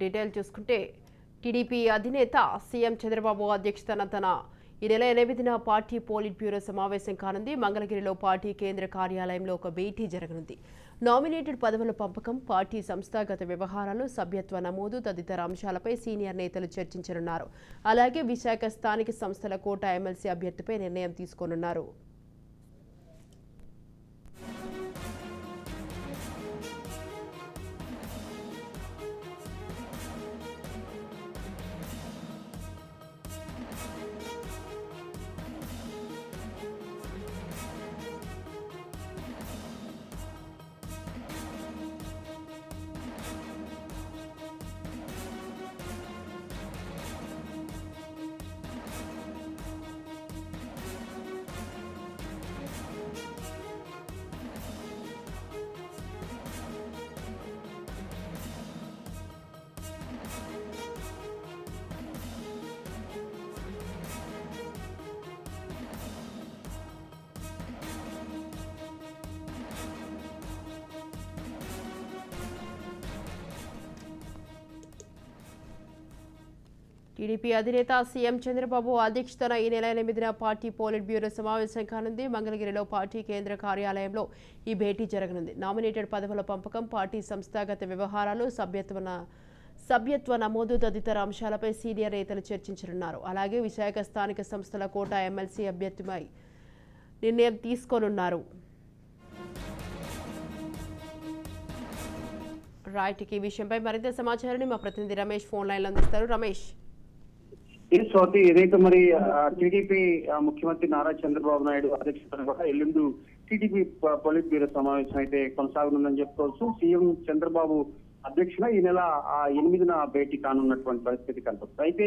Detail చూసుకుంటే TDP అధినేత CM Chandrababu అధ్యక్షతన ఈ నెల 8న పార్టీ పోలిట్ బ్యూరో సమావేశం కానుంది. మంగళగిరిలో పార్టీ కేంద్ర కార్యాలయంలో ఒక భేటీ జరగనుంది. నామినేటెడ్ పదవుల పంపకం, పార్టీ సంస్థాగత వ్యవహారాలు, సభ్యత్వ నమోదు తదితర అంశాలపై సీనియర్ నేతలు చర్చించనున్నారు. అలాగే విశాఖ స్థానిక సంస్థల కోటా ఎమ్మెల్సీ అభ్యర్థిపై నిర్ణయం తీసుకోనున్నారు. టీడీపీ అధినేత సీఎం చంద్రబాబు అధ్యక్షతన ఈ నెల 8న పార్టీ పోలిట్ బ్యూరో సమావేశం కానుంది. మంగళగిరిలో పార్టీ కేంద్ర కార్యాలయంలో ఈ భేటీ జరగనుంది. నామినేటెడ్ పదవుల పంపకం, పార్టీ సంస్థాగత వ్యవహారాలు, సభ్యత్వ నమోదు తదితర అంశాలపై సీనియర్ నేతలు చర్చించనున్నారు. అలాగే విశాఖ స్థానిక సంస్థల కోటా ఎమ్మెల్సీ అభ్యర్థిపై నిర్ణయం తీసుకోనున్నారు. రైట్, ఈ విషయంపై మరింత సమాచారాన్ని మా ప్రతినిధి రమేష్ ఫోన్ లైన్లో అందిస్తారు. రమేష్, స్వాతి, ఏదైతే మరి టీడీపీ ముఖ్యమంత్రి నారా చంద్రబాబు నాయుడు అధ్యక్షతన కూడా ఎల్లుండి టీడీపీ పోలిట్ బ్యూరో సమావేశం అయితే కొనసాగనుందని చెప్పుకోవచ్చు. సీఎం చంద్రబాబు అధ్యక్షన ఈ నెల 8న భేటీ కానున్నటువంటి పరిస్థితి కనిపిస్తుంది. అయితే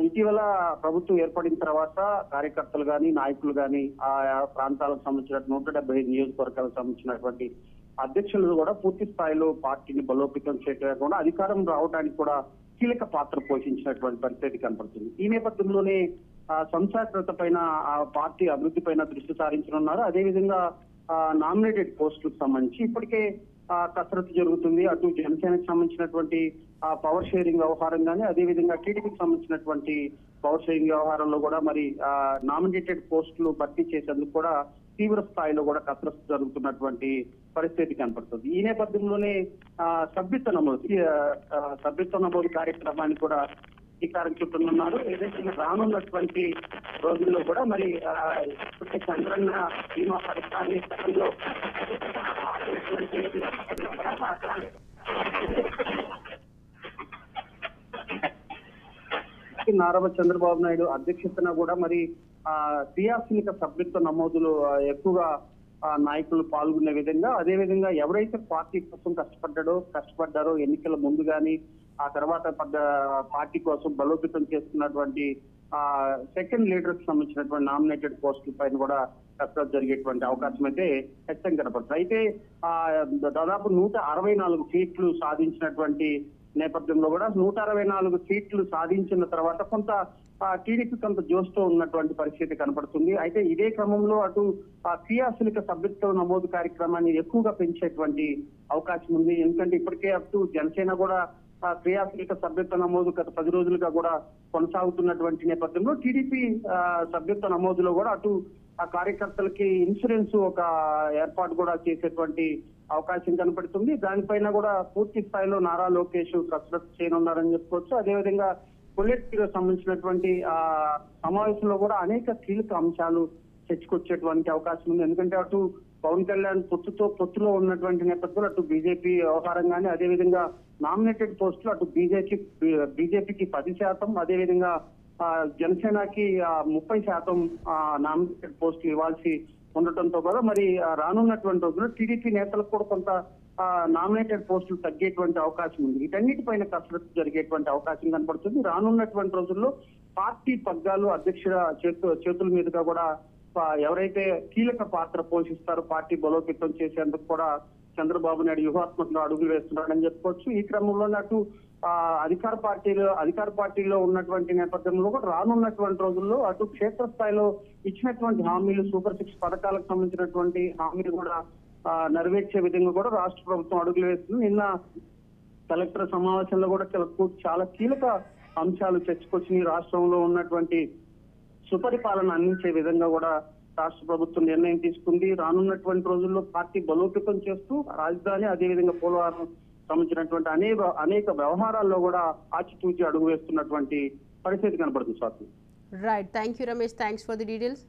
ఇటీవల ప్రభుత్వం ఏర్పడిన తర్వాత కార్యకర్తలు గాని, నాయకులు గాని, ఆ ప్రాంతాలకు సంబంధించిన 175 నియోజకవర్గాలకు సంబంధించినటువంటి అధ్యక్షులు కూడా పూర్తి స్థాయిలో పార్టీని బలోపేతం చేయకుండా అధికారం రావడానికి కూడా కీలక పాత్ర పోషించినటువంటి పరిస్థితి కనపడుతుంది. ఈ నేపథ్యంలోనే సంస్థాగత పైన పార్టీ అభివృద్ధి పైన దృష్టి సారించనున్నారు. అదేవిధంగా నామినేటెడ్ పోస్టులకు సంబంధించి ఇప్పటికే కసరత్తు జరుగుతుంది. అటు జనసేనకు సంబంధించినటువంటి పవర్ షేరింగ్ వ్యవహారం కానీ, అదేవిధంగా టీడీపీకి సంబంధించినటువంటి పవర్ షేరింగ్ వ్యవహారంలో కూడా మరి నామినేటెడ్ పోస్టులు భర్తీ చేసేందుకు కూడా తీవ్ర స్థాయిలో కూడా కసరత్తు జరుగుతున్నటువంటి పరిస్థితి కనపడుతుంది. ఈ నేపథ్యంలోనే సభ్యత్వ నమోదు కార్యక్రమాన్ని కూడా శ్రీకారం చుట్టనున్నారు. ఏదైతే రానున్నటువంటి రోజుల్లో కూడా మరి చంద్రన్న బీమా పథకాన్ని నారా చంద్రబాబు నాయుడు అధ్యక్షతన కూడా మరి క్రియాశీలక సభ్యత్వ నమోదులు ఎక్కువగా నాయకులు పాల్గొనే విధంగా, అదేవిధంగా ఎవరైతే పార్టీ కోసం కష్టపడ్డారో ఎన్నికల ముందు గాని, ఆ తర్వాత పార్టీ కోసం బలోపేతం చేస్తున్నటువంటి సెకండ్ లీడర్కి సంబంధించినటువంటి నామినేటెడ్ పోస్టుల పైన కూడా కసరత్తు జరిగేటువంటి అవకాశం అయితే ఖచ్చితంగా కనపడుతుంది. అయితే దాదాపు 164 సీట్లు సాధించినటువంటి నేపథ్యంలో కూడా 164 సీట్లు సాధించిన తర్వాత కొంత టీడీపీ కొంత జోష్తో ఉన్నటువంటి పరిస్థితి కనపడుతుంది. అయితే ఇదే క్రమంలో అటు క్రియాశీలక సభ్యత్వ నమోదు కార్యక్రమాన్ని ఎక్కువగా పెంచేటువంటి అవకాశం ఉంది. ఎందుకంటే ఇప్పటికే అటు జనసేన కూడా క్రియాశీలక సభ్యత్వ నమోదు గత 10 రోజులుగా కూడా కొనసాగుతున్నటువంటి నేపథ్యంలో టీడీపీ సభ్యత్వ నమోదులో కూడా అటు ఆ కార్యకర్తలకి ఇన్సూరెన్స్ ఒక ఏర్పాటు కూడా చేసేటువంటి అవకాశం కనపడుతుంది. దానిపైన కూడా పూర్తి స్థాయిలో నారా లోకేష్ కసరత్తు చేయనున్నారని చెప్పుకోవచ్చు. అదేవిధంగా పొలిట్ బ్యూరో సంబంధించినటువంటి సమావేశంలో కూడా అనేక కీలక అంశాలు చర్చకొచ్చేటువంటి అవకాశం ఉంది. ఎందుకంటే అటు పవన్ కళ్యాణ్ పొత్తులో ఉన్నటువంటి నేపథ్యంలో అటు బీజేపీ వ్యవహారం కానీ, అదేవిధంగా నామినేటెడ్ పోస్టులు అటు బీజేపీకి 10%, అదేవిధంగా జనసేనకి 30% నామినేటెడ్ పోస్టులు ఇవ్వాల్సి ఉండటంతో కూడా మరి రానున్నటువంటి రోజుల్లో టీడీపీ నేతలకు కూడా కొంత నామినేటెడ్ పోస్టులు తగ్గేటువంటి అవకాశం ఉంది. వీటన్నిటిపైన కసరత్తు జరిగేటువంటి అవకాశం కనపడుతుంది. రానున్నటువంటి రోజుల్లో పార్టీ పగ్గాలు అధ్యక్షుల చేతుల మీదుగా కూడా ఎవరైతే కీలక పాత్ర పోషిస్తారో పార్టీ బలోపేతం చేసేందుకు కూడా చంద్రబాబు నాయుడు వ్యూహాత్మకంగా అడుగులు వేస్తున్నాడని చెప్పుకోవచ్చు. ఈ క్రమంలోనే అటు అధికార పార్టీలో ఉన్నటువంటి నేపథ్యంలో కూడా రానున్నటువంటి రోజుల్లో అటు క్షేత్రస్థాయిలో ఇచ్చినటువంటి హామీలు, సూపర్ 6 పథకాలకు సంబంధించినటువంటి హామీలు కూడా నెరవేర్చే విధంగా కూడా రాష్ట్ర ప్రభుత్వం అడుగులు వేస్తుంది. నిన్న కలెక్టర్ సమావేశంలో కూడా చాలా కీలక అంశాలు చర్చకొచ్చి రాష్ట్రంలో ఉన్నటువంటి సుపరిపాలన అందించే విధంగా కూడా రాష్ట్ర ప్రభుత్వం నిర్ణయం తీసుకుంది. రానున్నటువంటి రోజుల్లో పార్టీ బలోపేతం చేస్తూ రాజధాని అదేవిధంగా పోలవరం సంబంధించినటువంటి అనేక వ్యవహారాల్లో కూడా ఆచితూచి అడుగు వేస్తున్నటువంటి పరిస్థితి కనబడుతుంది. Swathi. Right, thank you Ramesh, thanks for the details.